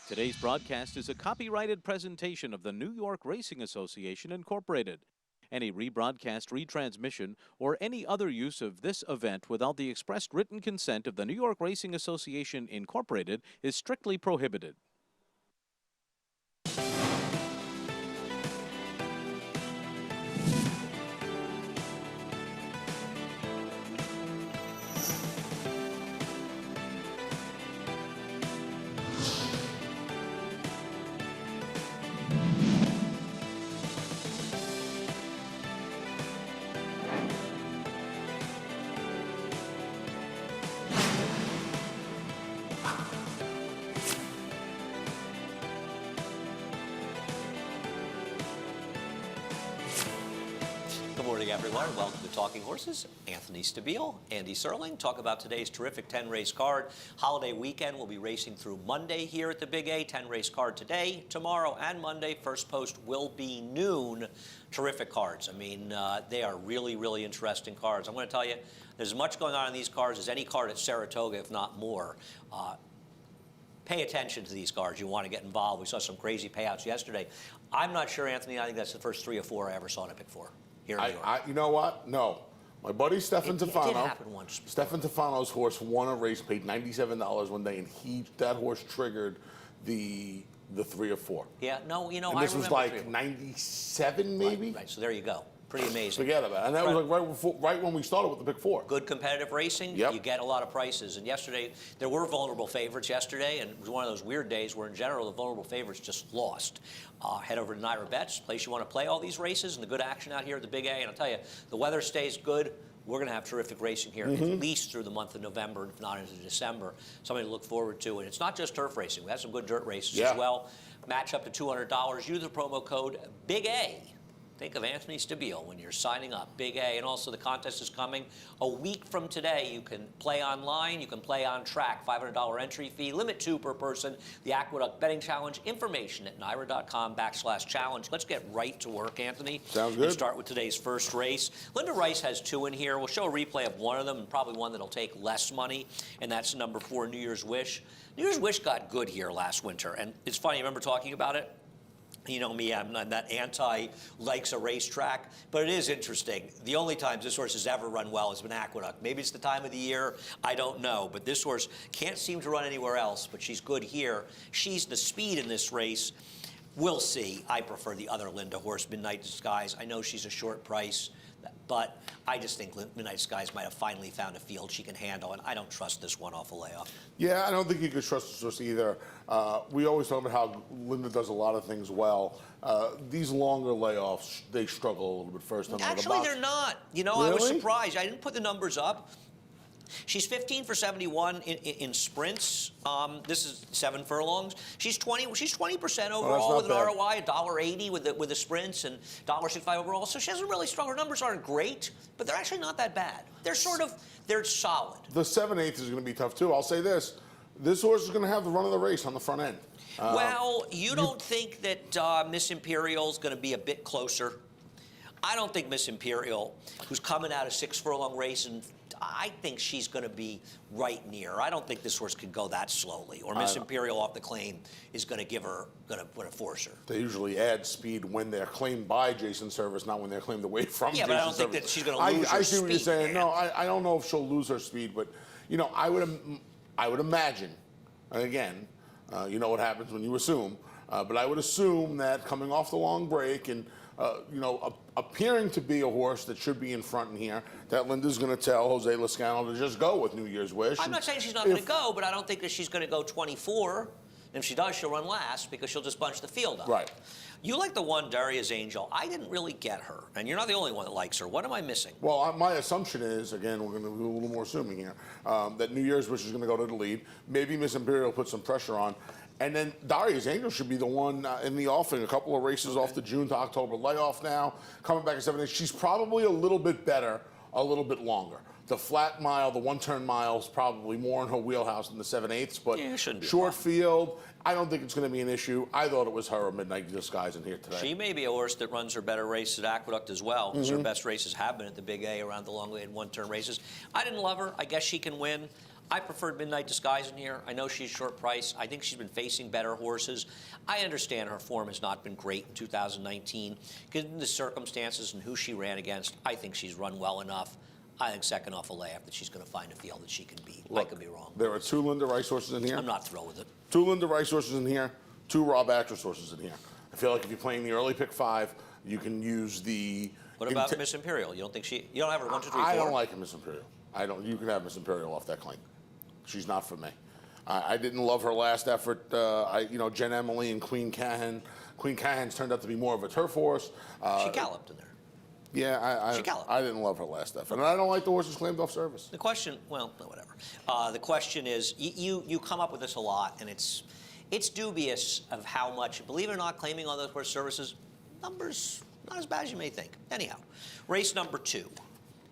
Today's broadcast is a copyrighted presentation of the New York Racing Association, Incorporated. Any rebroadcast, retransmission, or any other use of this event without the expressed written consent of the New York Racing Association, Incorporated is strictly prohibited. Good morning, everyone. Welcome to Talking Horses. Anthony Stabile, Andy Serling. Talk about today's terrific 10-race card. Holiday weekend, we'll be racing through Monday here at the Big A. 10-race card today, tomorrow, and Monday. First post will be noon. Terrific cards. I mean, they are really, really interesting cards. I'm going to tell you, there's as much going on in these cards as any card at Saratoga, if not more. Pay attention to these cards. You want to get involved. We saw some crazy payouts yesterday. I'm not sure, Anthony. I think that's the first 3 or 4 I ever saw in a pick 4. Here in New York. You know what? No. My buddy Stefan Tufano. It did happen once before. Stefan Tufano's horse won a race, paid $97 one day, and that horse triggered the 3 or 4. Yeah, no, you know, And I this was remember like 97, maybe? Right, so there you go. Pretty amazing. Forget about it. And that was like right when we started with the Big 4. Good competitive racing, Yep. You get a lot of prices. And yesterday, there were vulnerable favorites yesterday, and it was one of those weird days where, in general, the vulnerable favorites just lost. Head over to Naira Bets, place you want to play all these races, and the good action out here at the Big A. And I'll tell you, the weather stays good. We're going to have terrific racing here, at least through the month of November, if not into December. Something to look forward to. And it's not just turf racing. We have some good dirt races as well. Match up to $200. Use the promo code Big A. Think of Anthony Stabile when you're signing up, Big A. And also the contest is coming a week from today. You can play online. You can play on track. $500 entry fee. Limit 2 per person. The Aqueduct Betting Challenge. Information at naira.com/challenge. Let's get right to work, Anthony. Sounds good. And start with today's first race. Linda Rice has 2 in here. We'll show a replay of one of them, and probably one that'll take less money, and that's number 4, New Year's Wish. New Year's Wish got good here last winter, and it's funny, you remember talking about it? You know me, I'm not that anti-likes a racetrack, but it is interesting. The only times this horse has ever run well has been Aqueduct. Maybe it's the time of the year, I don't know, but this horse can't seem to run anywhere else, but she's good here. She's the speed in this race. We'll see. I prefer the other Linda horse, Midnight Skies. I know she's a short price, but I just think Midnight Skies might have finally found a field she can handle, and I don't trust this one off a layoff. Yeah, I don't think you could trust this horse either. We always talk about how Linda does a lot of things well. These longer layoffs, they struggle a little bit first. Actually, they're not. You know, really? I was surprised. I didn't put the numbers up. She's 15 for 71 in sprints. This is 7 furlongs. She's 20% overall with an bad. ROI, $1.80 with the sprints, and $1.65 overall. So she hasn't really struggled. Her numbers aren't great, but they're actually not that bad. They're solid. The 7/8 is going to be tough too. I'll say this: this horse is going to have the run of the race on the front end. Well, you don't think that Miss Imperial is going to be a bit closer? I don't think Miss Imperial, who's coming out of 6 furlong race, and I think she's going to be right near. I don't think this horse could go that slowly, or Miss Imperial off the claim is going to force her. They usually add speed when they're claimed by Jason Service, not when they're claimed away from Jason Service. Yeah, but I don't think that she's going to lose her speed. I see what you're saying. No, I don't know if she'll lose her speed, but you know, I would imagine, and again, you know what happens when you assume, but I would assume that coming off the long break and you know, appearing to be a horse that should be in front in here, that Linda's going to tell Jose Lezcano to just go with New Year's Wish. I'm not saying she's not going to go, but I don't think that she's going to go 24. And if she does, she'll run last because she'll just bunch the field up. Right. You like the one, Daria's Angel. I didn't really get her, and you're not the only one that likes her. What am I missing? Well, my assumption is, again, we're going to do a little more assuming here, that New Year's Wish is going to go to the lead. Maybe Miss Imperial put some pressure on. And then Daria's Angel should be the one in the offing. A couple of races off the June to October layoff now. Coming back at 7 She's probably a little bit better, a little bit longer. The flat mile, the one-turn mile is probably more in her wheelhouse than the 7/8, but yeah, short field, I don't think it's going to be an issue. I thought it was her or Midnight Disguise in here today. She may be a horse that runs her better race at Aqueduct as well, because her best races have been at the Big A around the long way and one-turn races. I didn't love her. I guess she can win. I preferred Midnight Disguise in here. I know she's short price. I think she's been facing better horses. I understand her form has not been great in 2019. Given the circumstances and who she ran against, I think she's run well enough. I think second off a layup that she's going to find a field that she can beat. Look, I could be wrong. There are 2 Linda Rice horses in here. I'm not thrilled with it. 2 Linda Rice horses in here, 2 Rob Actress horses in here. I feel like if you're playing the early pick 5, you can use the... What about Miss Imperial? You don't think you don't have her 1, 2, 3, 4? I don't like Miss Imperial. I don't. You can have Miss Imperial off that claim. She's not for me. I didn't love her last effort. Jen Emily and Queen Cahan. Queen Cahan's turned out to be more of a turf horse. She galloped in there. Yeah, She galloped. I didn't love her last effort. And I don't like the horses claimed off service. The question, well, no, whatever. The question is, you come up with this a lot, and it's dubious of how much, believe it or not, claiming on those horse services, numbers not as bad as you may think. Anyhow, race number 2.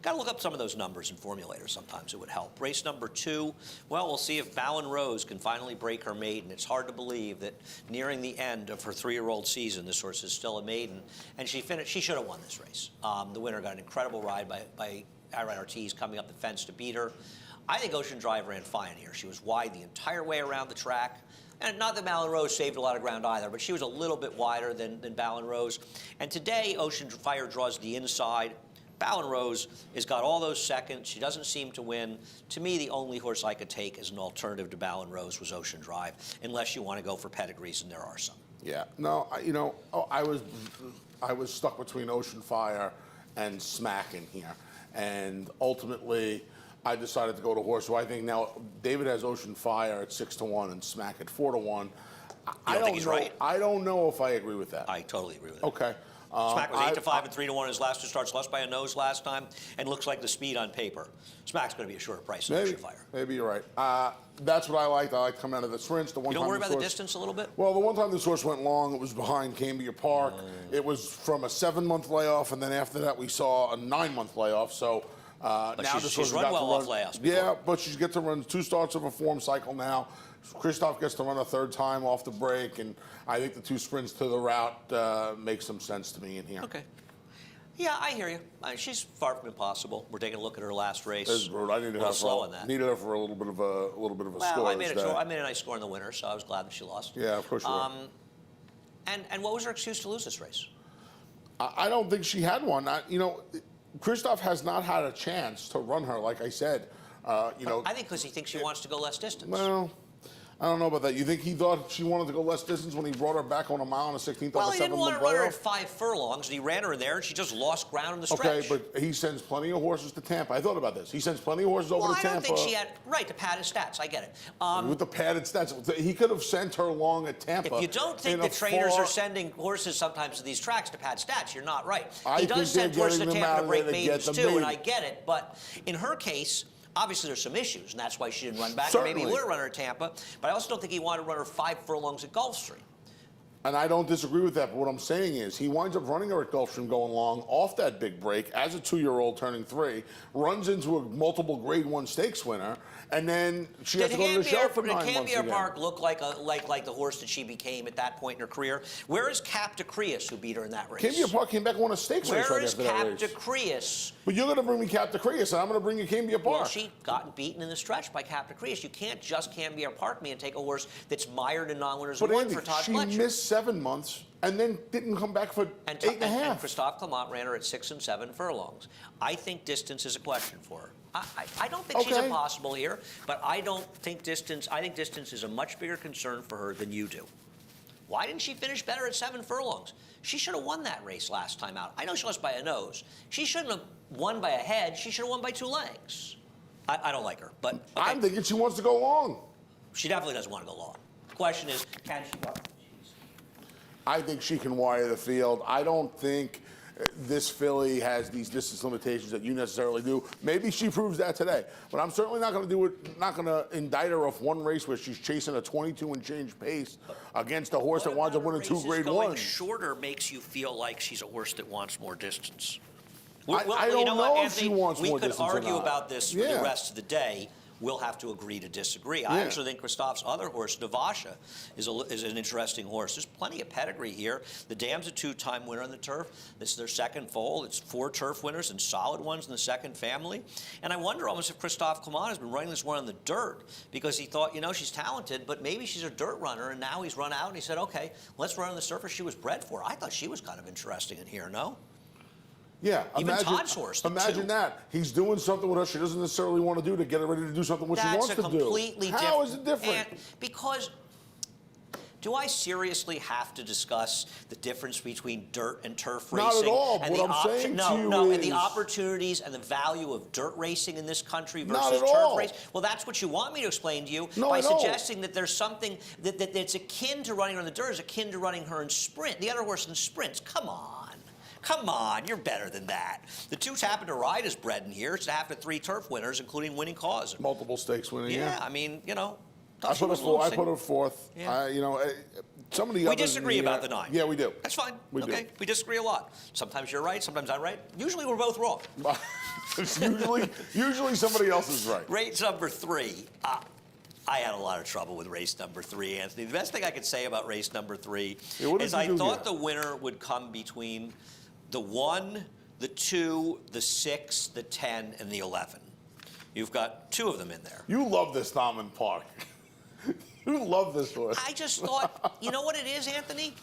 Got to look up some of those numbers in formulators sometimes. It would help. Race number 2, well, we'll see if Bowen Rose can finally break her maiden. It's hard to believe that nearing the end of her 3-year-old season, this horse is still a maiden. And she should have won this race. The winner got an incredible ride by Aaron Ortiz coming up the fence to beat her. I think Ocean Drive ran fine here. She was wide the entire way around the track. And not that Ballon Rose saved a lot of ground either, but she was a little bit wider than Ballon Rose. And today, Ocean Fire draws the inside. Ballon Rose has got all those seconds. She doesn't seem to win. To me, the only horse I could take as an alternative to Ballon Rose was Ocean Drive, unless you want to go for pedigrees, and there are some. Yeah. No, I was stuck between Ocean Fire and Smack in here. And ultimately, I decided to go to horse who I think now David has Ocean Fire at 6-1 and Smack at 4-1. I don't think he's right. I don't know if I agree with that. I totally agree with that. Okay. Smack was 8-5 and 3-1 in his last 2 starts, lost by a nose last time, and looks like the speed on paper. Smack's going to be a shorter price than Ocean Fire. Maybe you're right. That's what I liked. I liked coming out of the sprints. You don't worry about the distance a little bit? Well, the one time this horse went long, it was behind Cambia Park. It was from a 7-month layoff, and then after that we saw a 9-month layoff. So but now she's run well off layoffs before. Yeah, but she gets to run 2 starts of a form cycle now. Christoph gets to run a 3rd time off the break, and I think the 2 sprints to the route make some sense to me in here. Okay. Yeah, I hear you. She's far from impossible. We're taking a look at her last race. This is brutal. I needed her slow on that. Needed her for a little bit of a score. I made a nice score in the winner, so I was glad that she lost. Yeah, of course you were. And what was her excuse to lose this race? I don't think she had one. Christoph has not had a chance to run her, like I said. I think because he thinks she wants to go less distance. Well, I don't know about that. You think he thought she wanted to go less distance when he brought her back on a mile and a 16th well, of a 7-month playoff? Well, he didn't want to run her at 5 furlongs, and he ran her in there, and she just lost ground in the stretch. Okay, but he sends plenty of horses to Tampa. I thought about this. He sends plenty of horses over to Tampa. I don't think she had, right, to pad his stats. I get it. With the padded stats. He could have sent her long at Tampa. If you don't think the trainers are sending horses sometimes to these tracks to pad stats, you're not right. He does send horses to Tampa to break maidens, too, and I get it. But in her case, obviously, there's some issues, and that's why she didn't run back. Certainly. Or maybe he would have run her at Tampa, but I also don't think he wanted to run her 5 furlongs at Gulfstream. And I don't disagree with that, but what I'm saying is he winds up running her at Gulfstream going long off that big break as a 2-year-old turning 3, runs into a multiple Grade 1 stakes winner, and then she has to go to the show for 9 months again. Did Cambia Park look like the horse that she became at that point in her career? Where is Cap de Creus, who beat her in that race? Cambia Park came back and won a stakes race right after that race. Where is Cap de Creus? But you're going to bring me Cap de Creus, and I'm going to bring you Cambia Park. Well, she got beaten in the stretch by Cap de Creus. You can't just Cambia Park me and take a horse that's mired in non-winners and won for Todd Fletcher. She missed 7 months and then didn't come back for 8.5. And Christophe Clement ran her at 6 and 7 furlongs. I think distance is a question for her. I don't think she's impossible here, but I don't think distance. I think distance is a much bigger concern for her than you do. Why didn't she finish better at 7 furlongs? She should have won that race last time out. I know she lost by a nose. She shouldn't have won by a head. She should have won by 2 legs. I don't like her, but okay. I'm thinking she wants to go long. She definitely doesn't want to go long. The question is, can she go? I think she can wire the field. I don't think this filly has these distance limitations that you necessarily do. Maybe she proves that today, but I'm certainly not going to do it. Not going to indict her off one race where she's chasing a 22 and change pace against a horse that winds up winning 2 Grade 1s. Going shorter makes you feel like she's a horse that wants more distance. I don't know if Anthony, she wants more we could distance argue or not. about this for the rest of the day. we'll have to agree to disagree. I actually think Christoph's other horse, Navasha, is an interesting horse. There's plenty of pedigree here. The Dam's a 2-time winner on the turf. This is their second foal. It's 4 turf winners and solid ones in the second family. And I wonder almost if Christophe Clement has been running this one on the dirt because he thought, you know, she's talented, but maybe she's a dirt runner, and now he's run out and he said, okay, let's run on the surface she was bred for. I thought she was kind of interesting in here, no? Yeah, Even Todd's horse. Imagine that. He's doing something with her she doesn't necessarily want to do to get her ready to do something what she wants to do. That's a completely different. How is it different? And because do I seriously have to discuss the difference between dirt and turf racing? Not at all. And What I'm saying to you and is the opportunities and the value of dirt racing in this country versus Not at turf all. racing. Well, that's what you want me to explain to you No, by I know. suggesting that there's something that's akin to running her on the dirt is akin to running her in sprint. The other horse in sprints. Come on. Come on, you're better than that. The 2 Happen to Ride is bred in here. It's after 3 turf winners, including Winning Cause. Multiple stakes winning. Yeah, I mean, you know. I put her fourth. Yeah. You know, some of the We others disagree about the 9. Yeah, we do. That's fine. We do. We disagree a lot. Sometimes you're right, sometimes I'm right. Usually we're both wrong. usually somebody else is right. Race number 3. I had a lot of trouble with race number 3, Anthony. The best thing I could say about race number 3 is I thought the winner would come between the 1, the 2, the 6, the 10, and the 11. You've got 2 of them in there. You love this Thomond Park. You love this horse. I just thought, you know what it is, Anthony?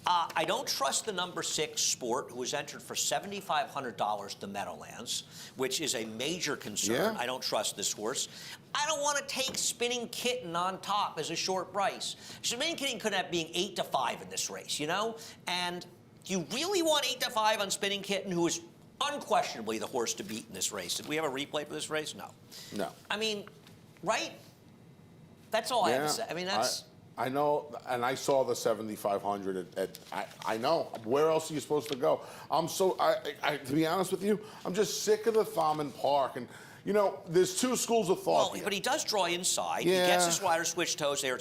I don't trust the number 6 Sport, who was entered for $7,500 to Meadowlands, which is a major concern. Yeah. I don't trust this horse. I don't want to take Spinning Kitten on top as a short price. Spinning Kitten could have been 8-5 in this race, you know? And do you really want 8-5 on Spinning Kitten, who is unquestionably the horse to beat in this race? Did we have a replay for this race? No. No. I mean, right? That's all I have to say. I mean, that's... I know, and I saw the 7,500 I know. Where else are you supposed to go? To be honest with you, I'm just sick of the Thomond Park. And, you know, there's 2 schools of thought Well, here. but he does draw inside. Yeah. He gets his rider switch toes there.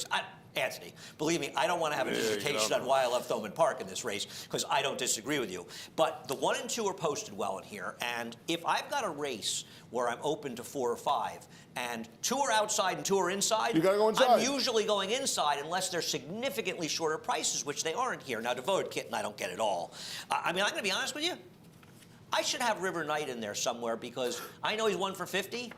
Anthony, believe me, I don't want to have a dissertation on why I love Thomond Park in this race, because I don't disagree with you. But the 1 and 2 are posted well in here, and if I've got a race where I'm open to 4 or 5, and 2 are outside and 2 are inside, you gotta go inside. I'm usually going inside unless they're significantly shorter prices, which they aren't here. Now, Devoted Kitten, I don't get it all. I mean, I'm going to be honest with you. I should have River Knight in there somewhere because I know he's 1 for 50.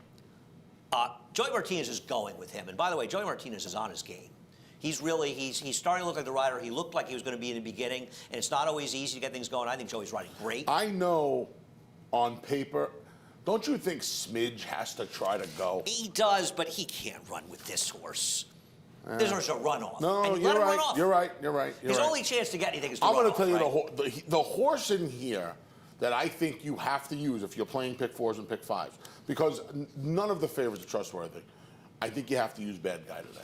Joey Martinez is going with him. And by the way, Joey Martinez is on his game. He's starting to look like the rider he looked like he was going to be in the beginning, and it's not always easy to get things going. I think Joey's riding great. I know on paper, don't you think Smidge has to try to go? He does, but he can't run with this horse. This horse is a runoff. No, and you're let him right. run off. You're right. You're right. His only chance to get anything is to I'm run going off, to tell you right? the horse in here that I think you have to use if you're playing pick 4s and pick 5s, because none of the favorites are trustworthy. I think you have to use Bad Guy today.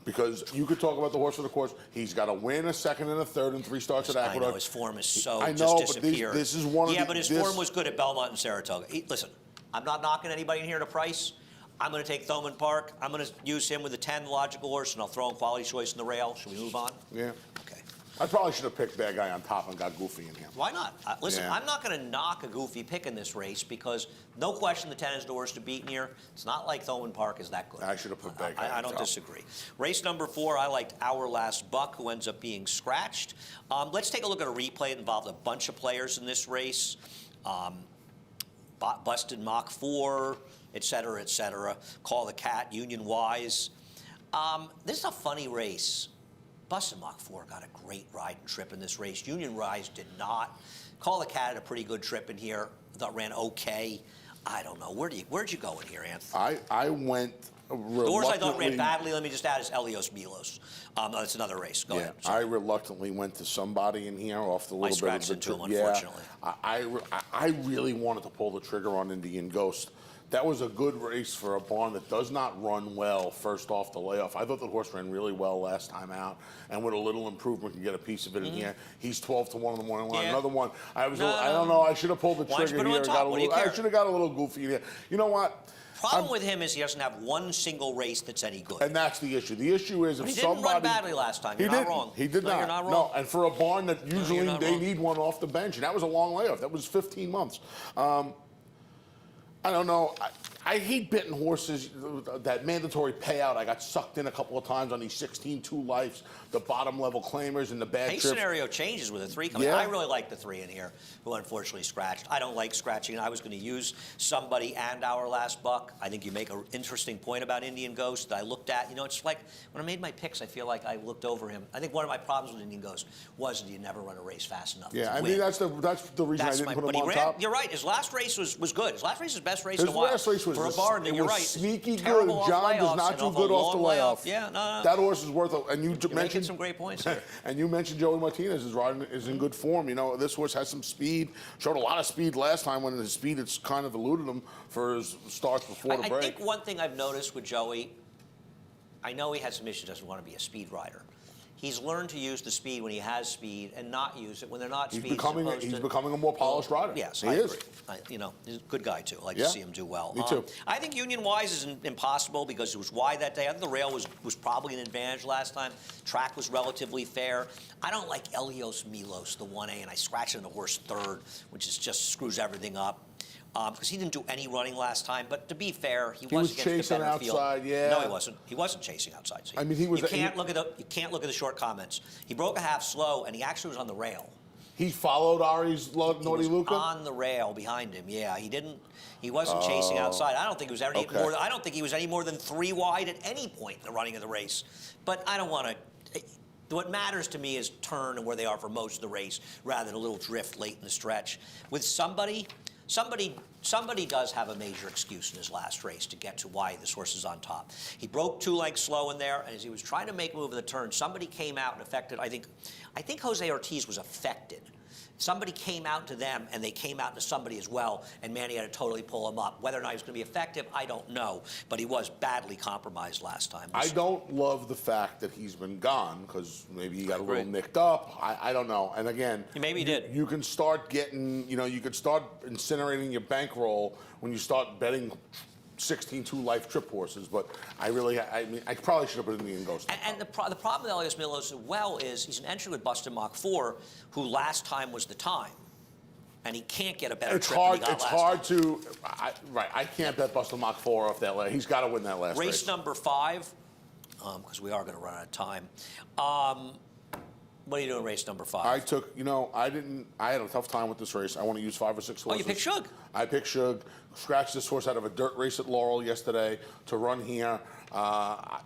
Because you could talk about the horse for the course. He's got to win a 2nd and a 3rd and 3 starts at Aqueduct. I know, his form is so I know, just but disappeared. this is one of but his form was good at Belmont and Saratoga. Listen, I'm not knocking anybody in here to price. I'm going to take Thomond Park. I'm going to use him with a 10, the logical horse, and I'll throw in Quality Choice in the rail. Should we move on? Yeah. Okay. I probably should have picked Bad Guy on top and got Goofy in here. Why not? Listen, Yeah. I'm not going to knock a Goofy pick in this race because no question the 10 is the horse to beat in here. It's not like Thomond Park is that good. I should have put Bad Guy I on don't top. disagree. Race number 4, I liked Our Last Buck, who ends up being scratched. Let's take a look at a replay. It involved a bunch of players in this race. Busted Mach 4, et cetera, Call the Cat, Union Wise. This is a funny race. Busted Mach 4 got a great ride and trip in this race. Union Wise did not. Call the Cat had a pretty good trip in here. I thought ran okay. I don't know. Where'd you go in here, Anthony? I went The horse I thought ran reluctantly. badly, let me just add, is Elios Milos. That's another race. Go Yeah, ahead. I reluctantly went to somebody in here off the I little bit of scratched the into him, yeah, unfortunately. I really wanted to pull the trigger on Indian Ghost. That was a good race for a barn that does not run well first off the layoff. I thought the horse ran really well last time out, and with a little improvement can get a piece of it in here. He's 12 to 1 on the morning line. Yeah. Another one. I don't know. I should have pulled the Why don't you trigger put him on here. top? What do you I care? should have got a little goofy in here. You know what? Problem with him is he doesn't have one single race that's any good. And that's the issue. The issue is if He somebody... didn't run badly last time. You're he not didn't. wrong. He did No, not. you're not wrong. No, and for a barn that usually not they wrong. need one off the bench, and that was a long layoff. That was 15 months. I don't know. I hate betting horses. That mandatory payout, I got sucked in a couple of times on these 16-2 lives, the bottom level claimers and the bad Pace trips. scenario changes with a 3 coming. Yeah. I really like the 3 in here, who unfortunately scratched. I don't like scratching. I was going to use somebody and our last buck. I think you make an interesting point about Indian Ghost that I looked at. You know, it's like when I made my picks, I feel like I looked over him. I think one of my problems with Indian Ghost was that he never run a race fast enough. Yeah, to I win. mean that's the reason I didn't put but him he on ran. top. You're right. His last race was good. His last race is his best race His in a while. last race was for a barn. it You're was right. sneaky Terrible good. off John does layoffs not and do off a good off the long layoff. Yeah, no. That horse is worth it. And you You're making mentioned some great points here. and you mentioned Joey Martinez is in good form. You know, this horse has some speed. Showed a lot of speed last time when his speed it's kind of eluded him for his starts before the break. I think one thing I've noticed with Joey, I know he had some issues, doesn't want to be a speed rider. He's learned to use the speed when he has speed and not use it when they're not He's speed. becoming a more polished rider. Yes, he I is. agree. You know, he's a good guy too. I like Yeah, to see him do well. me too. I think Union Wise is impossible because it was wide that day. I think the rail was probably an advantage last time. Track was relatively fair. I don't like Elios Milos, the 1A, and I scratched in the horse third, which is just screws everything up. Because he didn't do any running last time, but to be fair, he was against chasing a better outside. field. Yeah. No, he wasn't. He wasn't chasing outside. See? I mean, he was. You can't look at the short comments. He broke a half slow, and he actually was on the rail. He followed Ari's Naughty He was Luca? on the rail behind him. Yeah, he didn't. He wasn't chasing outside. I don't think he was any okay. more. I don't think he was any more than 3 wide at any point in the running of the race. But I don't want to. What matters to me is turn and where they are for most of the race, rather than a little drift late in the stretch. With somebody does have a major excuse in his last race to get to why this horse is on top. He broke 2 lengths slow in there, and as he was trying to make a move in the turn, somebody came out and affected. I think Jose Ortiz was affected. Somebody came out to them, and they came out to somebody as well, and Manny had to totally pull him up. Whether or not he was going to be effective, I don't know, but he was badly compromised last time. I don't love the fact that he's been gone because maybe he got a little nicked up. I don't know. And again, maybe he did. You can start getting, you could start incinerating your bankroll when you start betting 16-2 life trip horses, but I probably should have put Indian Ghost. And the problem with Elias Milos as well is he's an entry with Busted Mach 4, who last time was the time. And he can't get a better trip than he got last time. I can't bet Busted Mach 4 off that. He's got to win that last race. Race number 5, because we are going to run out of time. What are you doing race number 5? I took, I had a tough time with this race. I want to use 5 or 6 horses. Oh, you picked Shug? I picked Shug. Scratched this horse out of a dirt race at Laurel yesterday to run here. I'm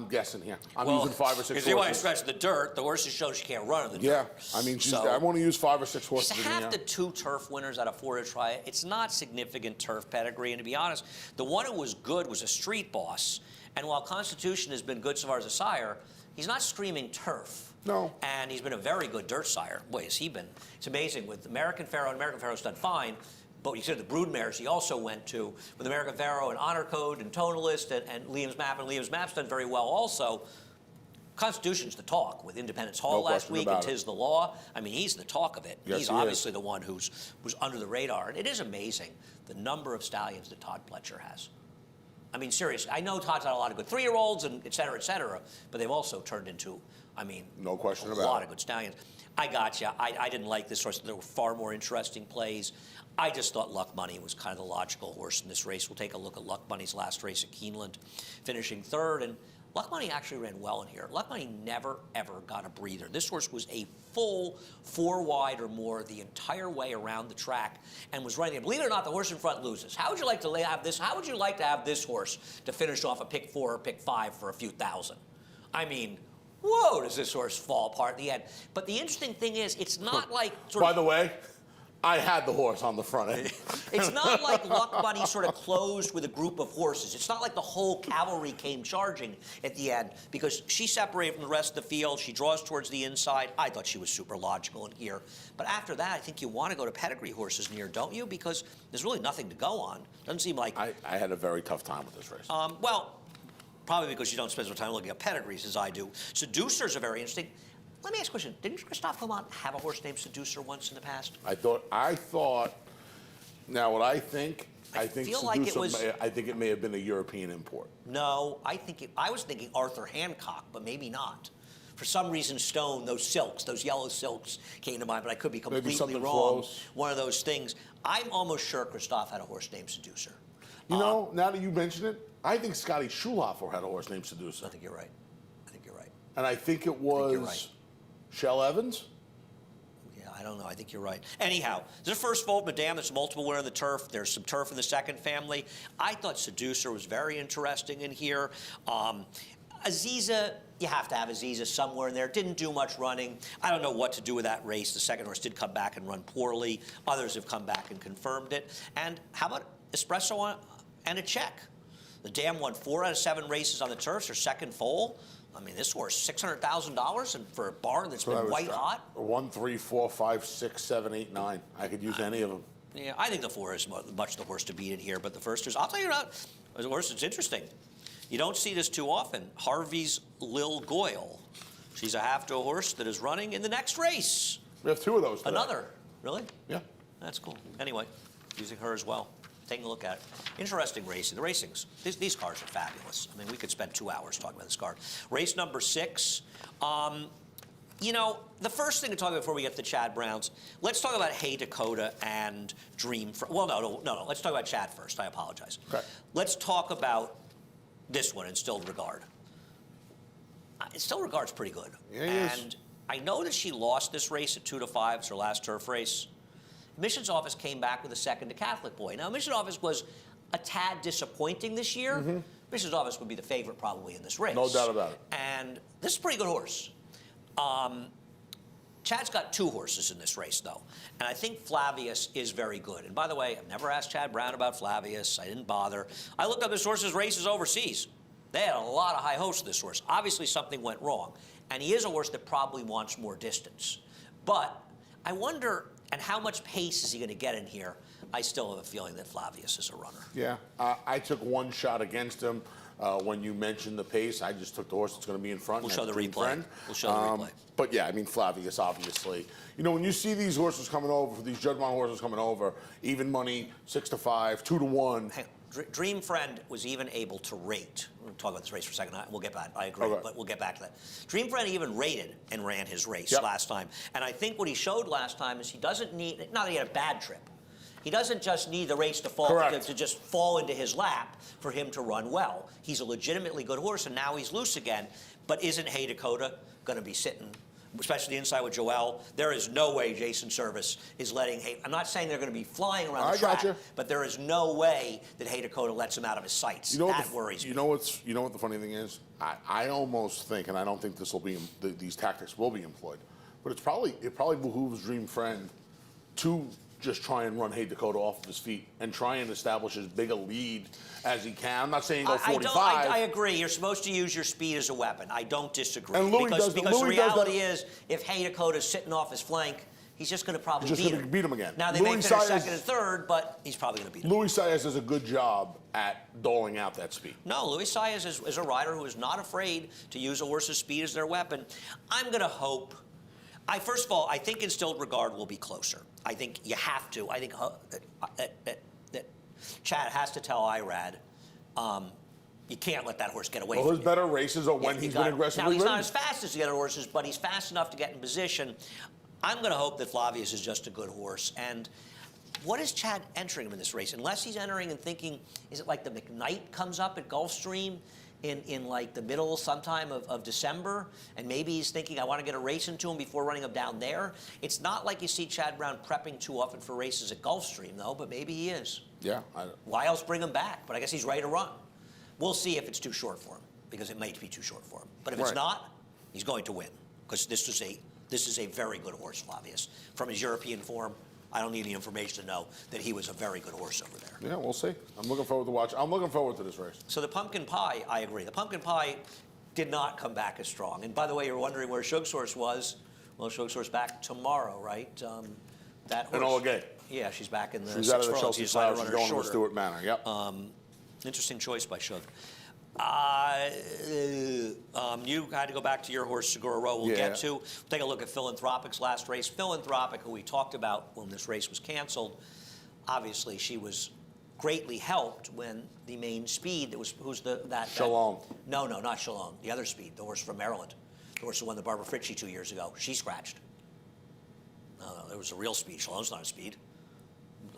guessing here. I'm using 5 or 6 horses. If you want to scratch the dirt, the horses show she can't run in the dirt. Yeah, I mean, I want to use 5 or 6 horses. To have the 2 turf winners out of 4 to try it, it's not significant turf pedigree. And to be honest, the one who was good was a Street Boss. And while Constitution has been good so far as a sire, he's not screaming turf. No. And he's been a very good dirt sire. Boy, has he been. It's amazing. With American Pharaoh, and American Pharaoh's done fine. But you said the broodmares he also went to with American Pharaoh and Honor Code and Tonalist and Liam's Map. And Liam's Map's done very well also. Constitution's the talk with Independence Hall last week and Tis the Law. I mean, he's the talk of it. Yes, he's obviously the one who's under the radar. And it is amazing the number of stallions that Todd Pletcher has. I mean, seriously, I know Todd's had a lot of good 3-year-olds and et cetera, but they've also turned into, no question a about lot it. of good stallions. I got you. I didn't like this horse. There were far more interesting plays. I just thought Luck Money was kind of the logical horse in this race. We'll take a look at Luck Money's last race at Keeneland, finishing 3rd. And Luck Money actually ran well in here. Luck Money never, ever got a breather. This horse was a full 4 wide or more the entire way around the track and was running. Believe it or not, the horse in front loses. How would you like to have this? How would you like to have this horse to finish off a pick 4 or pick 5 for a few thousand? I mean, whoa, does this horse fall apart at the end? But the interesting thing is, it's not like By the way, I had the horse on the front end. It's not like Luck Money sort of closed with a group of horses. It's not like the whole cavalry came charging at the end because she separated from the rest of the field. She draws towards the inside. I thought she was super logical in here. But after that, I think you want to go to pedigree horses near, don't you? Because there's really nothing to go on. Doesn't seem like... I had a very tough time with this race. Well, probably because you don't spend as much time looking at pedigrees as I do. Seducers are very interesting. Let me ask a question. Didn't Christophe Clement have a horse named Seducer once in the past? I thought. Now, what I think feel like it was. I think it may have been a European import. No, I was thinking Arthur Hancock, but maybe not. For some reason, Stone, those silks, those yellow silks came to mind, but I could be completely wrong. Close. One of those things. I'm almost sure Christophe had a horse named Seducer. You know, now that you mention it, I think Scotty Schulhofer had a horse named Seducer. I think you're right. I think you're right. And I think it was you're right. Shell Evans. Yeah, I don't know. I think you're right. Anyhow, there's a first Volt Madame. There's multiple winner in the turf. There's some turf in the second family. I thought Seducer was very interesting in here. Aziza, you have to have Aziza somewhere in there. Didn't do much running. I don't know what to do with that race. The second horse did come back and run poorly. Others have come back and confirmed it. And how about Espresso and a check? The Dam won 4 out of 7 races on the turfs. Her second foal. I mean, this horse, $600,000, and for a barn that's been white hot. 1, 3, 4, 5, 6, 7, 8, 9. I could use any of them. Yeah, I think the 4 is much the horse to beat it here, but the first is, I'll tell you what, the horse is interesting. You don't see this too often. Harvey's Lil Goyle. She's a half-to horse that is running in the next race. We have 2 of those today. Another. Really? Yeah. That's cool. Anyway, using her as well. Taking a look at it. Interesting racing. The racings. These cars are fabulous. I mean, we could spend 2 hours talking about this car. Race number 6. You know, the first thing to talk about before we get to Chad Brown's, let's talk about Hey Dakota and Dream. Well, no. Let's talk about Chad first. I apologize. Okay. Let's talk about this one, Instilled Regard. Instilled Regard's pretty good. Yeah, he is. And I know that she lost this race at 2-5. It's her last turf race. Admissions Office came back with a second to Catholic Boy. Now, Admissions Office was a tad disappointing this year. Admissions Office would be the favorite probably in this race. No doubt about it. And this is a pretty good horse. Chad's got 2 horses in this race, though. And I think Flavius is very good. And by the way, I've never asked Chad Brown about Flavius. I didn't bother. I looked up this horse's races overseas. They had a lot of high hopes for this horse. Obviously, something went wrong. And he is a horse that probably wants more distance. But I wonder, and how much pace is he going to get in here? I still have a feeling that Flavius is a runner. Yeah. I took 1 shot against him. When you mentioned the pace, I just took the horse that's going to be in front. We'll show the Dream replay. Friend. We'll show the replay. But yeah, I mean, Flavius, obviously. You know, when you see these horses coming over, these Judgment horses coming over, even money, 6-5, 2-1. Hang on. Dream Friend was even able to rate. We'll talk about this race for a second. We'll get back. I agree, Okay. but we'll get back to that. Dream Friend even rated and ran his race Yep. last time. And I think what he showed last time is he doesn't need, not that he had a bad trip. He doesn't just need the race to fall to just fall into his lap for him to run well. He's a legitimately good horse, and now he's loose again. But isn't Hey Dakota going to be sitting, especially inside with Joel? There is no way Jason Service is letting Hey. I'm not saying they're going to be flying around the track, but there is no way that Hey Dakota lets him out of his sights. You know that worries me. You know what the funny thing is? I almost think, and I don't think this will be these tactics will be employed, but it probably behooves Dream Friend to just try and run Hey Dakota off of his feet and try and establish as big a lead as he can. I'm not saying go 45. I agree. You're supposed to use your speed as a weapon. I don't disagree. And Louis because does the reality is, if Hey Dakota's sitting off his flank, he's just going to probably beat him again. Now, they may finish second and third, but he's probably going to beat him. Louis Saez does a good job at doling out that speed. No, Louis Saez is a rider who is not afraid to use a horse's speed as their weapon. I'm going to hope. First of all, I think Instilled Regard will be closer. I think you have to. I think that Chad has to tell Irad, you can't let that horse get away from his you. better races are when he's been aggressively Now, he's ridden. not as fast as the other horses, but he's fast enough to get in position. I'm going to hope that Flavius is just a good horse. And what is Chad entering him in this race? Unless he's entering and thinking, is it like the McKnight comes up at Gulfstream in like the middle sometime of December, and maybe he's thinking, I want to get a race into him before running him down there. It's not like you see Chad Brown prepping too often for races at Gulfstream, though, but maybe he is. Yeah. Why else bring him back? But I guess he's ready to run. We'll see if it's too short for him, because it might be too short for him. But if it's not, he's going to win, because this is a very good horse, Flavius. From his European form, I don't need any information to know that he was a very good horse over there. Yeah, we'll see. I'm looking forward to watch. I'm looking forward to this race. So the Pumpkin Pie, I agree. The Pumpkin Pie did not come back as strong. And by the way, you're wondering where Shug's horse was. Well, Shug's horse back tomorrow, right? That horse. And all again. Yeah, she's back in the She's out of the furlongs. Chelsea Flowers. She's going to the Stewart Manor. Yep. Interesting choice by Shug. You had to go back to your horse, Segura Row. We'll get to. We'll take a look at Philanthropic's last race. Philanthropic, who we talked about when this race was canceled, obviously she was greatly helped when the main speed that was Shalom. No, not Shalom. The other speed, the horse from Maryland, the horse who won the Barbara Fritchie 2 years ago. She scratched. No, there was a real speed. Shalom's not a speed.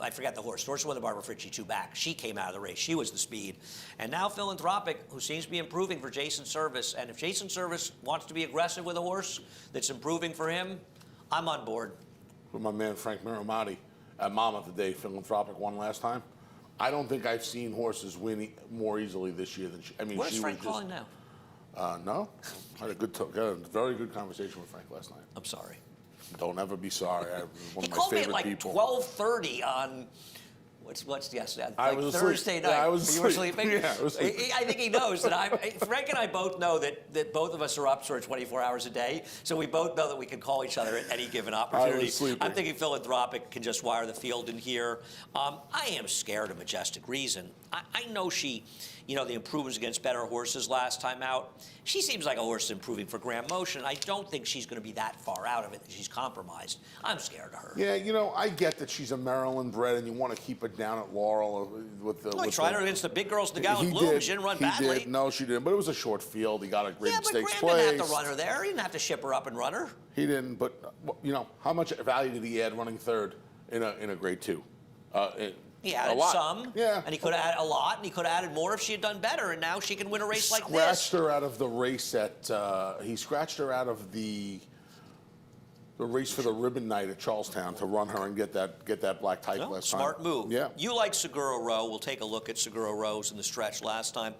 I forget the horse. The horse won the Barbara Fritchie 2 back. She came out of the race. She was the speed. And now Philanthropic, who seems to be improving for Jason Service. And if Jason Service wants to be aggressive with a horse that's improving for him, I'm on board. With my man Frank Miramati at Monmouth today, Philanthropic won last time. I don't think I've seen horses win more easily this year than she. I mean, Where's she Frank was just, calling now? No, I had had a very good conversation with Frank last night. I'm sorry. Don't ever be sorry. I was one He of my called me at favorite like people. 12:30 on what's yesterday? I Like was Thursday asleep. night. Yeah, I was You were asleep. sleeping? Yeah, I was sleeping. I think he knows that Frank and I both know that both of us are up sort of 24 hours a day. So we both know that we can call each other at any given opportunity. sleeping. I'm thinking Philanthropic can just wire the field in here. I am scared of Majestic Reason. I know she, the improvements against better horses last time out. She seems like a horse improving for Grand Motion. I don't think she's going to be that far out of it that she's compromised. I'm scared of her. Yeah, I get that she's a Maryland bred, and you want to keep her down at Laurel with the. Well, he tried her against the big girls in the Gallant He Bloom. did. She didn't run He badly. did. No, she didn't. But it was a short field. He got a great Yeah, but stakes Graham didn't have place. to run her there. He didn't have to ship her up and run her. He didn't. But how much value did he add running third in a grade 2? He a added lot. some, Yeah. and he could have added a lot, and he could have added more if she had done better, and now she can win a race like Scratched this. her out of the race he scratched her out of the race for the ribbon night at Charlestown to run her and get that black type No, last time. smart move. Yeah. You like Seguro Row. We'll take a look at Seguro Row's in the stretch last time.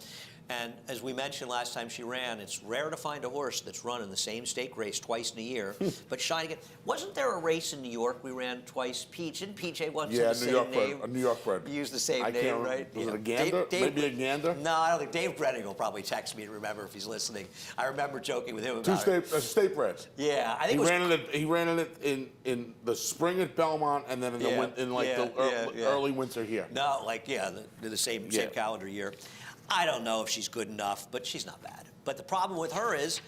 And as we mentioned last time she ran, it's rare to find a horse that's run in the same stake race twice in a year, but shining it. Wasn't there a race in New York we ran twice? Peach, didn't Peach once Yeah, have the New same York name? bred. A New York bred. You used the same I name, can't right? Was Yeah. it a gander? Maybe a gander? No, I don't think Dave Brenning will probably text me to remember if he's listening. I remember joking with him Two about it. state breds. Yeah, I think He it was. ran in it in the spring at Belmont, and then in the early winter here. No, the same calendar year. I don't know if she's good enough, but she's not bad. But the problem with her is,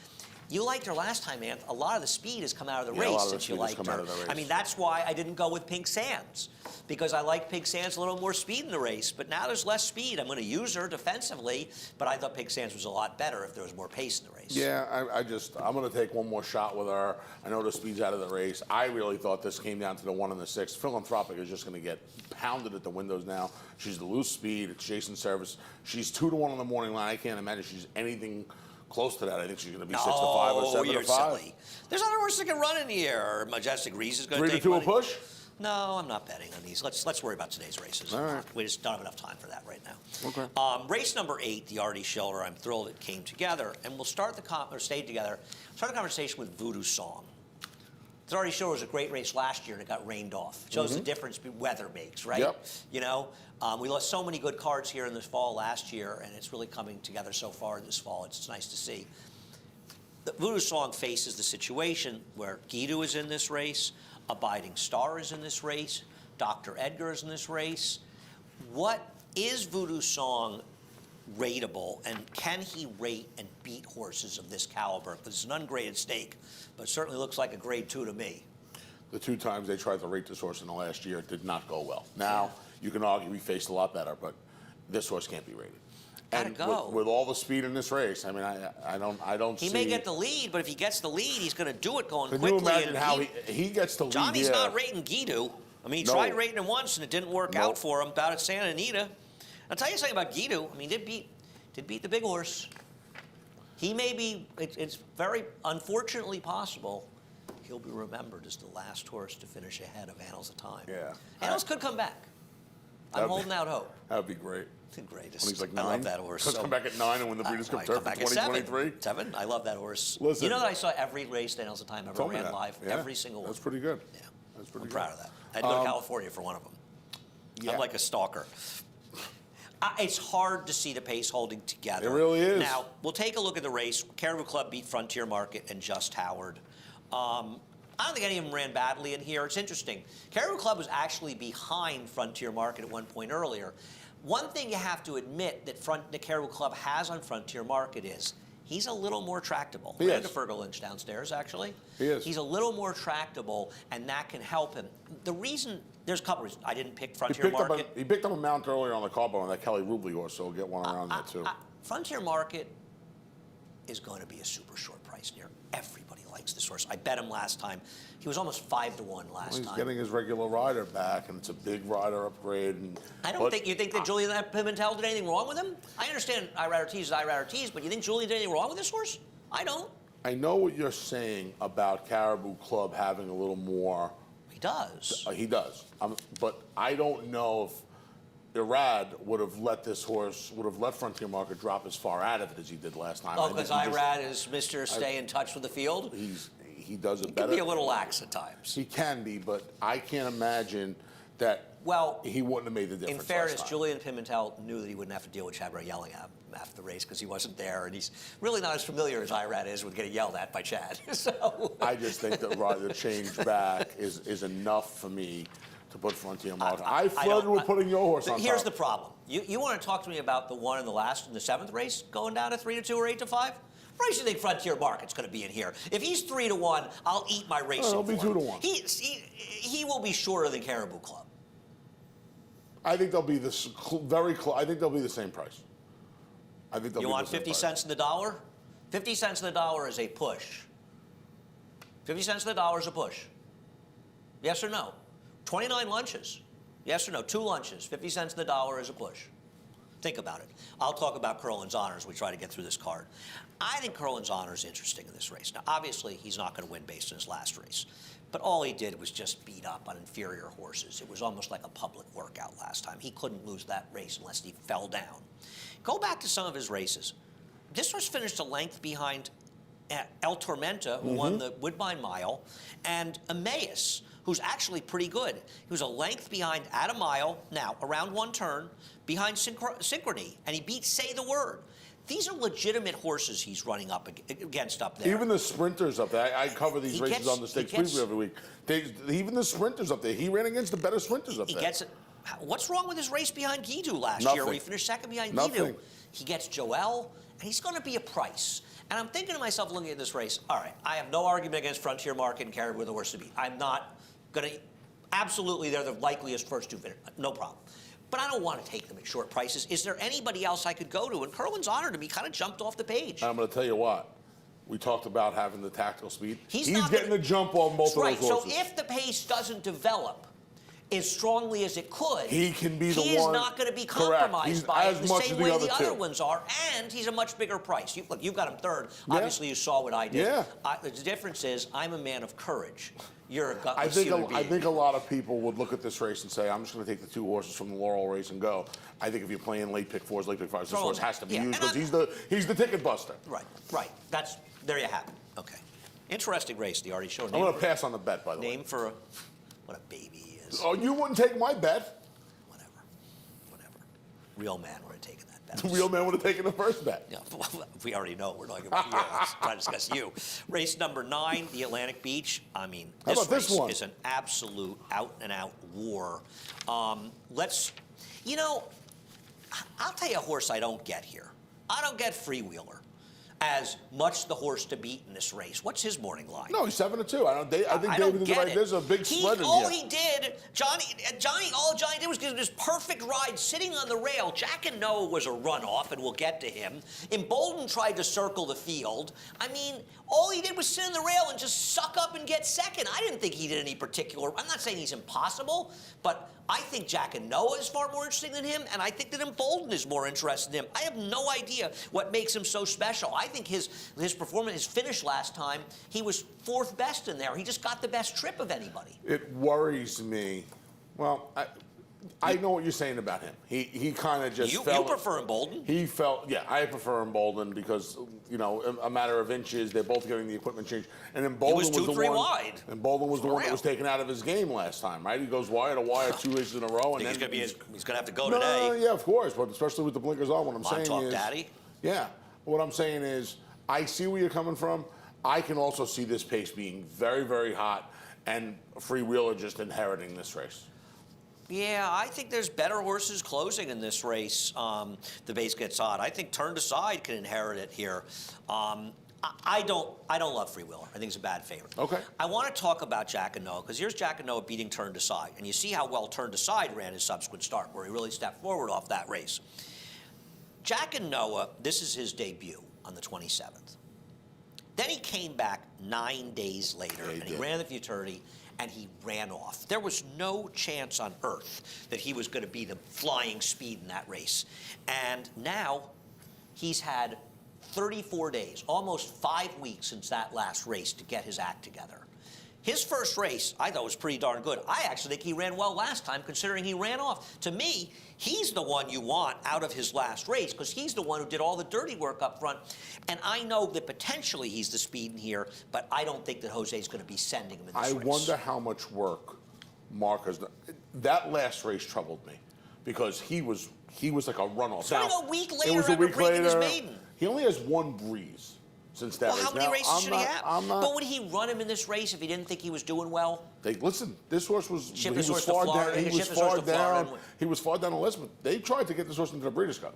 you liked her last time, Anth. A lot of the speed has come out of the Yeah, a lot race of the since you speed has liked come her. out of the race. I mean, that's why I didn't go with Pink Sands, because I like Pink Sands a little more speed in the race. But now there's less speed. I'm going to use her defensively, but I thought Pink Sands was a lot better if there was more pace in the race. Yeah, I'm going to take one more shot with her. I know the speed's out of the race. I really thought this came down to the 1 and the 6. Philanthropic is just going to get pounded at the windows now. She's the loose speed. It's Jason Service. She's 2-1 on the morning line. I can't imagine she's anything close to that. I think she's going to be 6-5 or 7-5. You're silly. There's other horses that can run in the air. Majestic Reese is going to take 3-2 a money. push? No, I'm not betting on these. Let's worry about today's races. All right. We just don't have enough time for that right now. Okay. Race number 8, the Artie Schiller. I'm thrilled it came together, and we'll start stayed together. Start the conversation with Voodoo Song. The Artie Schiller was a great race last year, and it got rained off. It shows the difference weather makes, right? Yep. We lost so many good cards here in this fall last year, and it's really coming together so far this fall. It's nice to see. The Voodoo Song faces the situation where Guido is in this race, Abiding Star is in this race, Dr. Edgar is in this race. What is Voodoo Song rateable, and can he rate and beat horses of this caliber? Because it's an ungraded stake, but it certainly looks like a grade 2 to me. The 2 times they tried to rate this horse in the last year, it did not go well. Now, you can argue he faced a lot better, but this horse can't be rated. Gotta go. With all the speed in this race, I mean, I don't see. He may get the lead, but if he gets the lead, he's going to do it going Can quickly. you imagine and how he gets the lead? Johnny's yeah. not rating Guido. I mean, he No. tried rating him once, and it didn't work Nope. out for him. About at Santa Anita. I'll tell you something about Guido. I mean, did beat the big horse. He may be. It's very unfortunately possible he'll be remembered as the last horse to finish ahead of Annals of Time. Yeah. Annals could come back. I'm That'd be- holding out hope. That would be great. The greatest. When he's like I 9. love that horse. He'll so come back at 9 and win the Breeders' Cup might Turf come in back at 2023. 7. I love that horse. Listen. You know that I saw every race that Annals of Time ever Told me ran that. live? Yeah. Every single one. That's pretty good. Yeah. That's pretty I'm good. proud of that. I had to go to California for one of them. Yeah. I'm like a stalker. It's hard to see the pace holding together. It really is. Now, we'll take a look at the race. Caribou Club beat Frontier Market and Just Howard. I don't think any of them ran badly in here. It's interesting. Caribou Club was actually behind Frontier Market at one point earlier. One thing you have to admit that the Caribou Club has on Frontier Market is he's a little more tractable. He We is. had the Fergal Lynch downstairs, actually. He is. He's a little more tractable, and that can help him. The reason, there's a couple reasons. I didn't pick He Frontier picked, Market. he picked up a mount earlier on the carbon on that Kelly Rubley horse, so we'll get one around that too. Frontier Market is going to be a super short price near. Everybody likes likes this horse. I bet him last time. He was almost 5-1 last He's time. getting his regular rider back, and it's a big rider upgrade. And I don't think you think that Julian Pimentel did anything wrong with him. I understand I'd rather tease, but you think Julian did anything wrong with this horse? I don't. I know what you're saying about Caribou Club having a little more. He does. He does. But I don't know if Irad would have let Frontier Market drop as far out of it as he did last time. Oh, because Irad is Mr. Stay in touch with the field? He does it He better. can be a little lax at times. He can be, but I can't imagine that he wouldn't have made the difference. In fairness, last time. Julian Pimentel knew that he wouldn't have to deal with Chad yelling at him after the race because he wasn't there, and he's really not as familiar as Irad is with getting yelled at by Chad. So I just think that the change back is enough for me to put Frontier Market. I flirted with putting your horse on top. Here's the problem. You want to talk to me about the one in the 7th race going down to 3-2 or 8-5? What race do you think Frontier Market's going to be in here? If he's 3-1, I'll eat my racing. It'll be 2-1. He will be shorter than Caribou Club. I think they'll be very close. I think they'll be the same price. I think they'll. You want 50 cents in the dollar? 50 cents in the dollar is a push. 50 cents in the dollar is a push. Yes or no? 29 lunches. Yes or no? 2 lunches. 50 cents in the dollar is a push. Think about it. I'll talk about Curlin's Honor as we try to get through this card. I think Curlin's Honor is interesting in this race. Now, obviously, he's not going to win based on his last race. But all he did was just beat up on inferior horses. It was almost like a public workout last time. He couldn't lose that race unless he fell down. Go back to some of his races. This horse finished a length behind El Tormenta, who won the Woodbine Mile, and Emmaus, who's actually pretty good. He was a length behind at a mile, now around 1 turn, behind Synchrony, and he beat Say the Word. These are legitimate horses he's running up against up there. Even the sprinters up there. I cover these races on the stakes preview every week. Even the sprinters up there. He ran against the better sprinters up there. What's wrong with his race behind Guido last year where he finished second behind Guido? He gets Joel, and he's going to be a price. And I'm thinking to myself, looking at this race, all right, I have no argument against Frontier Market and Caribou the horse to beat. I'm not going to, absolutely, they're the likeliest first 2 finishes, no problem. But I don't want to take them at short prices. Is there anybody else I could go to? And Curlin's Honor to me kind of jumped off the page. I'm going to tell you what. We talked about having the tactical speed. He's getting the jump on both of those horses. So if the pace doesn't develop as strongly as it could, he can be the one. He is not going to be compromised by it the same way the other ones are, and he's a much bigger price. Look, you've got him 3rd. Yeah. Obviously, you saw what I did. Yeah. The difference is I'm a man of courage. You're a gutless I think a lot of people would look at this race and say, I'm just going to take the 2 horses from the Laurel race and go. I think if you're playing late pick 4s, late pick 5s, this horse has to be used because he's the ticket buster. Right. There you have it. Okay. Interesting race. They already showed. I'm going to pass on the bet, by the way. Name for what a baby he is. Oh, you wouldn't take my bet. Whatever. Real man would have taken that bet. The real man would have taken the first bet. Yeah, we already know we're talking about you. Let's try to discuss you. Race number 9, the Atlantic Beach. I mean, this race is an absolute out-and-out war. I'll tell you a horse I don't get here. I don't get Freewheeler as much the horse to beat in this race. What's his morning line? No, he's 7-2. I think David is right. There's a big spread in all here. He did, all Johnny did was give this perfect ride sitting on the rail. Jack and Noah was a runoff, and we'll get to him. Embolden tried to circle the field. I mean, all he did was sit on the rail and just suck up and get second. I didn't think he did any particular. I'm not saying he's impossible, but I think Jack and Noah is far more interesting than him, and I think that Embolden is more interested in him. I have no idea what makes him so special. I think his performance, his finish last time, he was 4th best in there. He just got the best trip of anybody. It worries me. Well, I know what you're saying about him. He kind of just fell. You prefer Embolden? He felt, yeah, I prefer Embolden because, a matter of inches, they're both getting the equipment changed. And Embolden was the 2-3 one. wide. Embolden was the one that was taken out of his game last time, right? He goes wire to wire 2 races in a row. And he's going to have to go today. today. Yeah, of course, but especially with the blinkers on. What I'm saying Talk is, Daddy? Yeah, what I'm saying is, I see where you're coming from. I can also see this pace being very, very hot, and Freewheeler just inheriting this race. Yeah, I think there's better horses closing in this race. The base gets hot. I think Turn to Side can inherit it here. I don't love Freewheeler. I think it's a bad favorite. Okay. I want to talk about Jack and Noah because here's Jack and Noah beating Turn to Side, and you see how well Turn to Side ran his subsequent start, where he really stepped forward off that race. Jack and Noah, this is his debut on the 27th. Then he came back 9 days later, Yeah, and he did. ran the futurity, and he ran off. There was no chance on earth that he was going to be the flying speed in that race. And now he's had 34 days, almost 5 weeks since that last race to get his act together. His first race, I thought, was pretty darn good. I actually think he ran well last time, considering he ran off. To me, he's the one you want out of his last race, because he's the one who did all the dirty work up front. And I know that potentially he's the speed in here, but I don't think that Jose's going to be sending him in this race. I wonder how much work Mark has done. That last race troubled me because he was like a runoff. It's only a week later it was a after week breaking his later. maiden. He only has one breeze since that Well, race. how many Now, races should he have? I'm not. But would he run him in this race if he didn't think he was doing well? Listen, this horse was Ship he his was horse to far Florida, down. He ship was his horse far to Florida down. and- He was far down the list, but they tried to get this horse into the Breeders' Cup.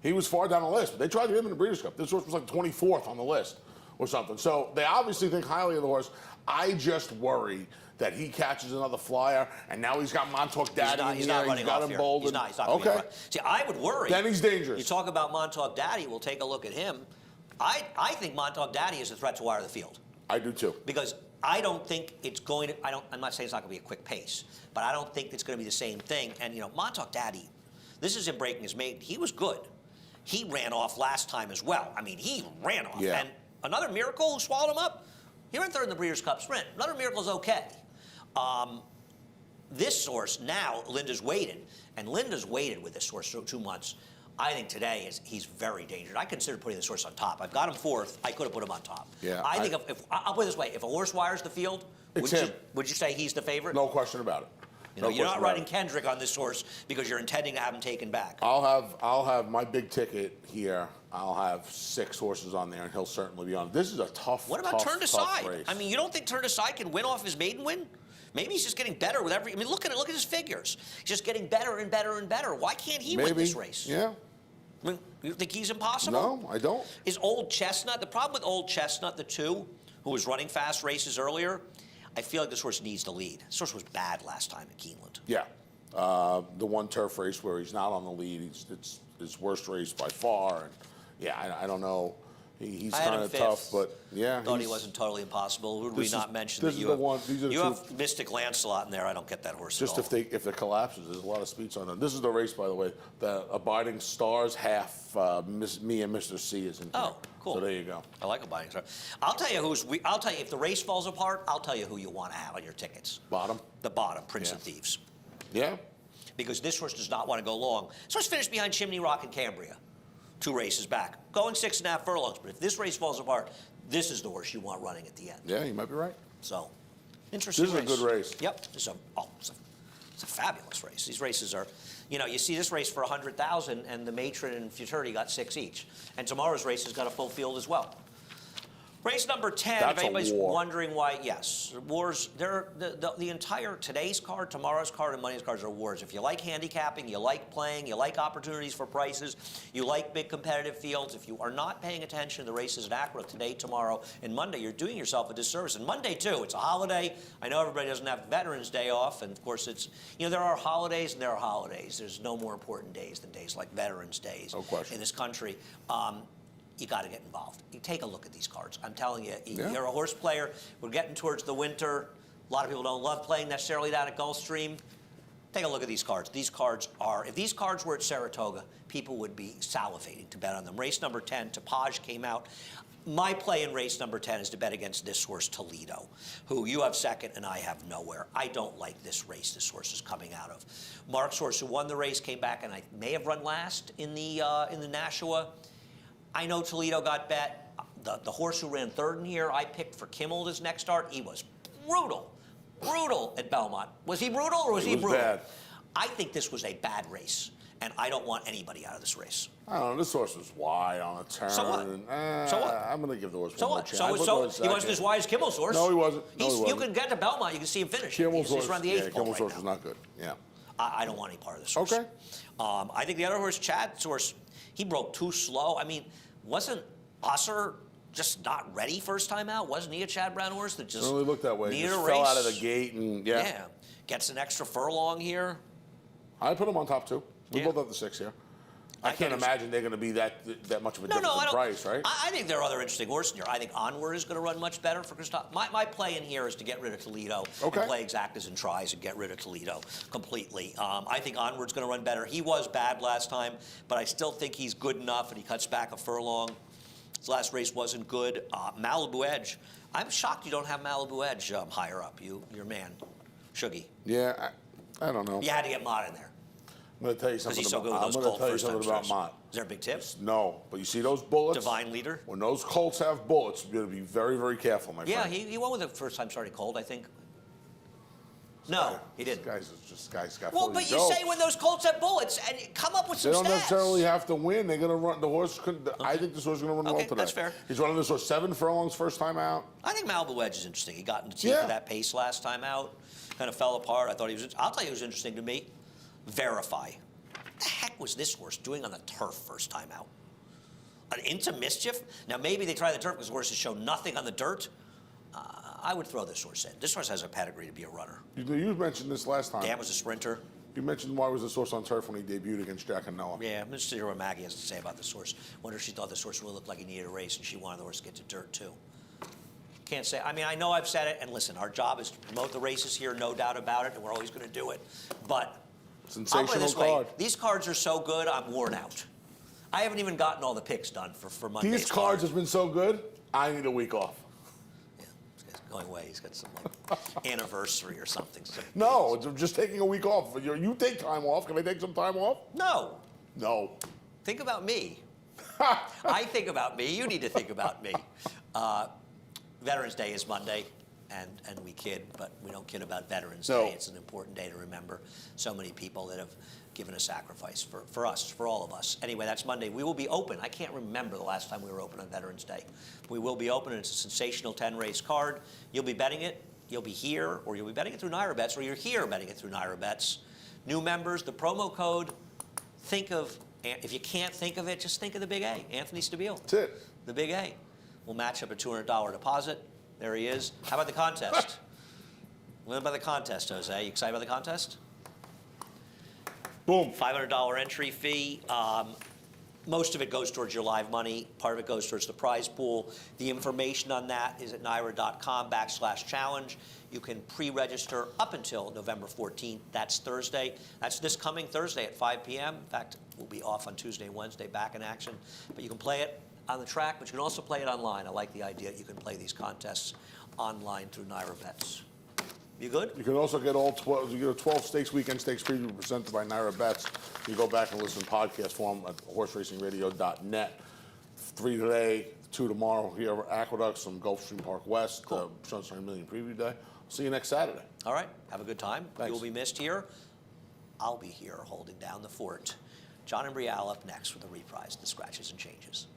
He was far down the list, but they tried to get him in the Breeders' Cup. This horse was like 24th on the list or something. So they obviously think highly of the horse. I just worry that he catches another flyer, and now he's got Montauk Daddy in He's here. not running He's got off him here. bolted. He's not gonna be Okay. right. See, I would worry. Then he's dangerous. You talk about Montauk Daddy, we'll take a look at him. I think Montauk Daddy is a threat to wire the field. I do too. Because I don't think it's going to, I'm not saying it's not going to be a quick pace, but I don't think it's going to be the same thing. And, Montauk Daddy, this is him breaking his maiden. He was good. He ran off last time as well. I mean, he ran off. Yeah. And another miracle who swallowed him up, he ran third in the Breeders' Cup Sprint. Another miracle is okay. This horse, now, Linda's waited. And Linda's waited with this horse for 2 months. I think today he's very dangerous. I considered putting this horse on top. I've got him fourth. I could have put him on top. Yeah, I think if I'll put it this way: if a horse wires the field, It's would him. you say he's the favorite? No question about it. No you're question not about riding it. Kendrick on this horse because you're intending to have him taken back. I'll have my big ticket here. I'll have 6 horses on there, and he'll certainly be on. This is a tough. What about tough, Turn to tough Side? race. I mean, you don't think Turn to Side can win off his maiden win? Maybe he's just getting better with every. I mean, look at his figures. He's just getting better and better and better. Why can't he win this race? Yeah. I mean, you think he's impossible? No, I don't. Is Old Chestnut, the problem with Old Chestnut, the 2, who was running fast races earlier, I feel like this horse needs to lead. This horse was bad last time at Keeneland. Yeah. The one turf race where he's not on the lead, it's his worst race by far. And yeah, I don't know. He's I had kind him of fifth. tough, but yeah. Thought he wasn't totally impossible. Would we This not is- mention this that is you the have, one- these are the you two- have Mystic Lancelot in there? I don't get that horse Just at all. if it collapses, there's a lot of speeds on it. This is the race, by the way. The Abiding Stars half. Me and Mr. C is in here. Oh, cool. So there you go. I like a binding star. I'll tell you if the race falls apart, I'll tell you who you want to have on your tickets. Bottom. The bottom, Prince Yeah. of Thieves. Yeah. Because this horse does not want to go long. This horse finished behind Chimney Rock and Cambria 2 races back, going 6.5 furlongs. But if this race falls apart, this is the horse you want running at the end. Yeah, you might be right. So, interesting This is a good race. Yep. It's a fabulous race. These races are, you see this race for 100,000, and the Matron and Futurity got 6 each. And tomorrow's race has got a full field as well. Race number 10, That's if a anybody's war. wondering why, yes. Wars, the entire today's card, tomorrow's card, and Monday's cards are wars. If you like handicapping, you like playing, you like opportunities for prices, you like big competitive fields, if you are not paying attention to the races at Acura today, tomorrow, and Monday, you're doing yourself a disservice. And Monday, too, it's a holiday. I know everybody doesn't have Veterans Day off, and of course it's, there are holidays and there are holidays. There's no more important days than days like Veterans Days No question. in this country. You got to get involved. You take a look at these cards. I'm telling you, Yeah. you're a horse player. We're getting towards the winter. A lot of people don't love playing necessarily down at Gulfstream. Take a look at these cards. These cards are, if these cards were at Saratoga, people would be salivating to bet on them. Race number 10, Tapage came out. My play in race number 10 is to bet against this horse, Toledo, who you have second and I have nowhere. I don't like this race this horse is coming out of. Mark's horse, who won the race, came back and I may have run last in the Nashua. I know Toledo got bet. The horse who ran third in here, I picked for Kimmel his next start. He was brutal at Belmont. Was he brutal or was he was brutal? bad. I think this was a bad race, and I don't want anybody out of this race. I don't know. This horse was wide on a turn. So what? So what? I'm going to give the horse So one more what? chance. So I put the he wasn't second. as wide as Kimmel's horse. No, he wasn't. No, he You wasn't. can get to Belmont, you can see him finish. Kimmel's He's around the eighth pole Kimmel's right horse now. was not good. Yeah. I don't want any part of this horse. Okay. I think the other horse, Chad's horse, he broke too slow. I mean, wasn't Usser just not ready first time out? Wasn't he a Chad Brown horse that just It really looked that way. needed Just a fell race? out of the gate and yeah. Yeah. Gets an extra furlong here. I put him on top 2. We Yeah. both have the 6 here. I can't imagine they're going to be that much of a difference in price, right? I think there are other interesting horses in here. I think Onward is going to run much better for Christoph. My play in here is to get rid of Toledo and play Exactas and Tries and get rid of Toledo completely. I think Onward's going to run better. He was bad last time, but I still think he's good enough, and he cuts back a furlong. His last race wasn't good. Malibu Edge. I'm shocked you don't have Malibu Edge higher up. Your man, Shuggy. Yeah, I don't know. You had to get Mott in there. I'm going to tell you something. He's so good with I'm those going to tell you Colt something about Mott. Is there a big tip? No, but you see those bullets? Divine Leader? When those Colts have bullets, you're going to be very, very careful, my friend. Yeah, he won with the first time starting Colt, I think. No, he didn't. This guy's got Well, but you say when those Colts have bullets, and come up with some They stats. don't necessarily have to win. They're going to run. The horse could. I think this horse is going to run well today. That's fair. He's running this horse 7 furlongs first time out. I think Malibu Edge is interesting. He got in the teeth of that pace last time out. Kind of fell apart. I thought he was. I'll tell you, it was interesting to me. Verify. What the heck was this horse doing on the turf first time out? Into mischief? Now, maybe they try the turf because horses show nothing on the dirt. I would throw this horse in. This horse has a pedigree to be a runner. You mentioned this last time. Dan was a sprinter. You mentioned why was this horse on turf when he debuted against Jack and Noah. Yeah, I'm interested to hear what Maggie has to say about this horse. Wonder if she thought this horse really looked like he needed a race and she wanted the horse to get to dirt, too. Can't say. I mean, I know I've said it, and listen, our job is to promote the races here, no doubt about it, and we're always going to do it. But sensational card. These cards are so good, I'm worn out. I haven't even gotten all the picks done for Monday's These cards have been so good, I need a week off. Yeah, this guy's going away. He's got some like anniversary or something. No, it's just taking a week off. You take time off. Can I take some time off? No. No. Think about me. I think about me. You need to think about me. Veterans Day is Monday. And we kid, but we don't kid about Veterans Day. It's an important day to remember so many people that have given a sacrifice for us, for all of us. Anyway, that's Monday. We will be open. I can't remember the last time we were open on Veterans Day. We will be open, and it's a sensational 10-race card. You'll be betting it. You'll be here, or you'll be betting it through Naira Bets, or you're here betting it through Naira Bets. New members, the promo code, if you can't think of it, just think of the Big A, Anthony Stabile. That's it. The Big A. We'll match up a $200 deposit. There he is. How about the contest? What about the contest, Jose? You excited about the contest? Boom. $500 entry fee. Most of it goes towards your live money. Part of it goes towards the prize pool. The information on that is at naira.com/challenge. You can pre-register up until November 14th. That's Thursday. That's this coming Thursday at 5 p.m. In fact, we'll be off on Tuesday and Wednesday, back in action. But you can play it on the track, but you can also play it online. I like the idea that you can play these contests online through Naira Bets. You good? You can also get all 12. You get a 12 stakes weekend stakes preview presented by Naira Bets. You go back and listen to podcast form at horseracingradio.net. 3 today, 2 tomorrow here at Aqueduct, some Gulfstream Park West, Sunshine Million Preview Day. See you next Saturday. All right. Have a good time. Thanks. You will be missed here. I'll be here holding down the fort. John and Brielle up next with a reprise, the Scratches and Changes.